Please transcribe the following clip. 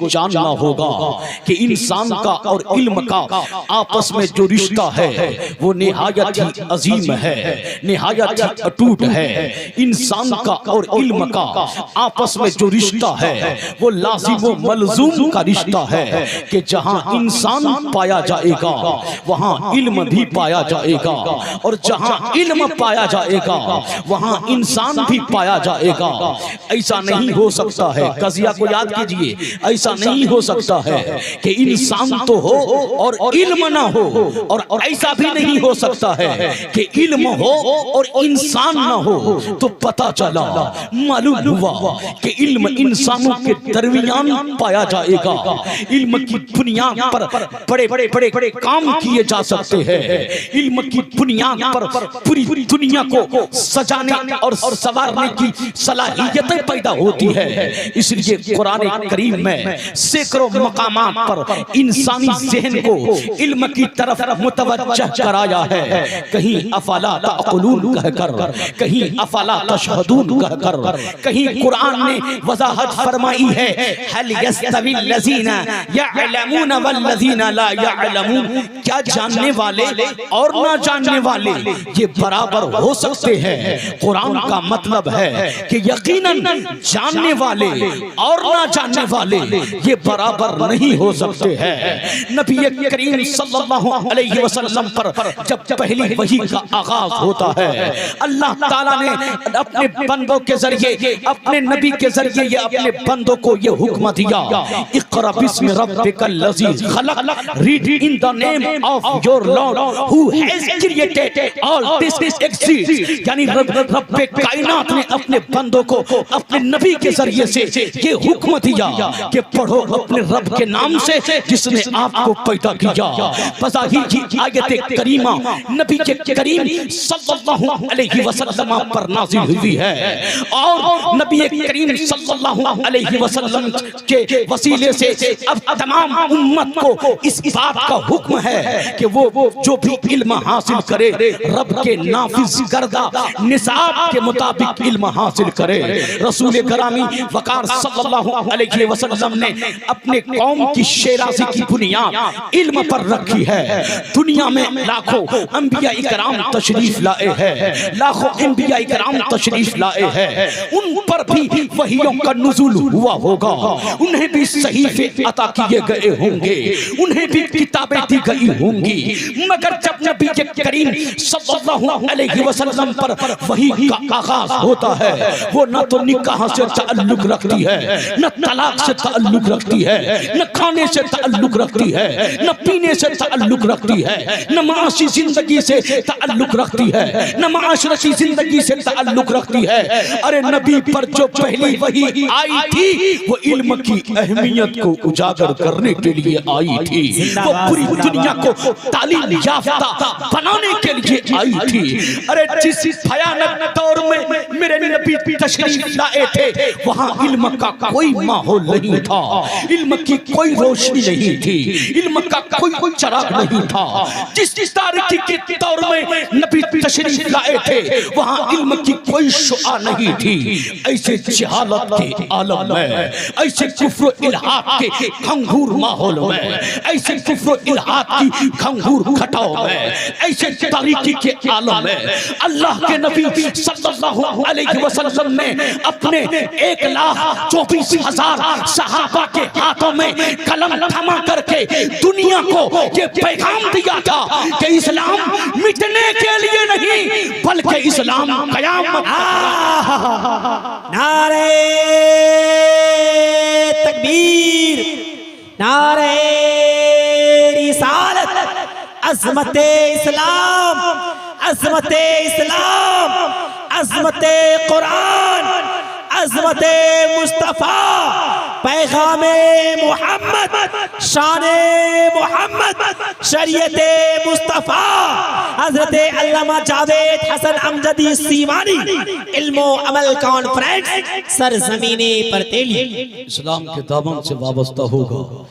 जानना होगा कि इंसान का और इल्म का आपस में जो रिश्ता है वो निहायत ही अजीम है, निहायत ही अटूट है। इंसान का और इल्म का आपस में जो रिश्ता है वो लाजिम व मलजूम का रिश्ता है कि जहां इंसान पाया जाएगा वहां इल्म भी पाया जाएगा, और जहां इल्म पाया जाएगा वहां इंसान भी पाया जाएगा। ऐसा नहीं हो सकता है, कज़िया को याद कीजिए, ऐसा नहीं हो सकता है कि इंसान तो हो और इल्म ना हो, और ऐसा भी नहीं हो सकता है कि इल्म हो और इंसान ना हो। तो पता चला, मालूम हुआ कि इल्म इंसानों के दरमियान पाया जाएगा। इल्म की बुनियाद पर बड़े बड़े बड़े काम किए जा सकते हैं। इल्म की बुनियाद पर पूरी दुनिया को सजाने और संवारने की सलाहियतें पैदा होती है। इसलिए कुरान करीम में सैकड़ों मकामात पर इंसानी ज़हन को इल्म की तरफ मुतवज्जह कराया है। कहीं अफला तअक़ुलून कहकर, कहीं अफला तशहदून कहकर, कहीं कुरान ने वज़ाहत फरमाई है हल यस्तविल्लज़ीना यअलमून वल्लज़ीना ला यअलमून, क्या जानने वाले और ना जानने वाले ये बराबर हो सकते हैं। कुरान का मतलब है कि यकीनन जानने वाले और ना जानने वाले ये बराबर नहीं हो सकते हैं। नबी करीम सल्लल्लाहु अलैहि वसल्लम पर जब पहली वही का आगाज होता है, अल्लाह ताला ने अपने बंदों के जरिए, अपने नबी के जरिए ये अपने बंदों को ये हुक्म दिया, इक़रा बिस्मि रब्बिकल लज़ी खलक़, read in the name of your lord who has created all this exist. यानी रब्बे कायनात ने अपने बंदों को अपने नबी के जरिए से ये हुक्म दिया कि पढ़ो अपने रब के नाम से जिसने आपको पैदा किया। फ़ज़ाहिर की आयत करीमा नबी के करीम सल्लल्लाहु अलैहि वसल्लम पर नाज़िल हुई है, और नबी करीम सल्लल्लाहु अलैहि वसल्लम के वसीले से अब तमाम उम्मत को इस बात का हुक्म है कि वो जो भी इल्म हासिल करे रब के नाफिज करदा निसाब के मुताबिक इल्म हासिल करे। रसूल करामी वकार सल्लल्लाहु अलैहि वसल्लम ने अपने कौम की शेराज़ी की बुनियाद इल्म पर रखी है। दुनिया में लाखों अंबिया इकराम तशरीफ लाए हैं, लाखों अंबिया इकराम तशरीफ लाए हैं, उन पर भी वहियों का नुज़ूल हुआ होगा, उन्हें भी सहीफे अता किए गए होंगे, उन्हें भी किताबें दी गई होंगी। मगर जब नबी के करीम सल्लल्लाहु अलैहि वसल्लम पर वही का आगाज होता है, वो न तो निकाह से ताल्लुक रखती है, न तलाक से ताल्लुक रखती है, न खाने से ताल्लुक रखती है, न पीने से ताल्लुक रखती है, न माशी जिंदगी से ताल्लुक रखती है, न माशरती जिंदगी से ताल्लुक रखती है। अरे नबी पर जो पहली वही आई थी वो इल्म की अहमियत को उजागर करने के लिए आई थी, वो पूरी दुनिया को तालीम याफ्ता बनाने के लिए आई थी। अरे जिस भयानक दौर में मेरे नबी तशरीफ लाए थे वहां इल्म का कोई माहौल नहीं था, इल्म की कोई रोशनी नहीं थी, इल्म का कोई चराग नहीं था। जिस तारीखी के दौर में नबी तशरीफ लाए थे वहां इल्म की कोई शुआ नहीं थी। ऐसे जहालत के आलम में, ऐसे कुफ्र इल्हाद के घंघूर माहौल में, ऐसे कुफ्र इल्हाद की घंघूर खटाव में, ऐसे तारीकी के आलम में अल्लाह के नबी सल्लल्लाहु अलैहि वसल्लम ने अपने 1,24,000 सहाबा के हाथों में कलम थमा करके दुनिया को ये पैगाम दिया था कि इस्लाम मिटने के लिए नहीं बल्कि इस्लाम कयामत। नारे तकबीर, नारे रिसालत, अज़मते इस्लाम, अज़मते इस्लाम, अज़मते कुरान, अज़मते मुस्तफ़ा, पैगामे मुहम्मद, शाने मुहम्मद, शरीयते मुस्तफ़ा, हज़रते अल्लामा जावेद हसन अमजदी सीवानी इल्मो अमल कॉन्फ्रेंस सरज़मीने पर तेली इस्लाम के दामन से वाबस्ता होगा।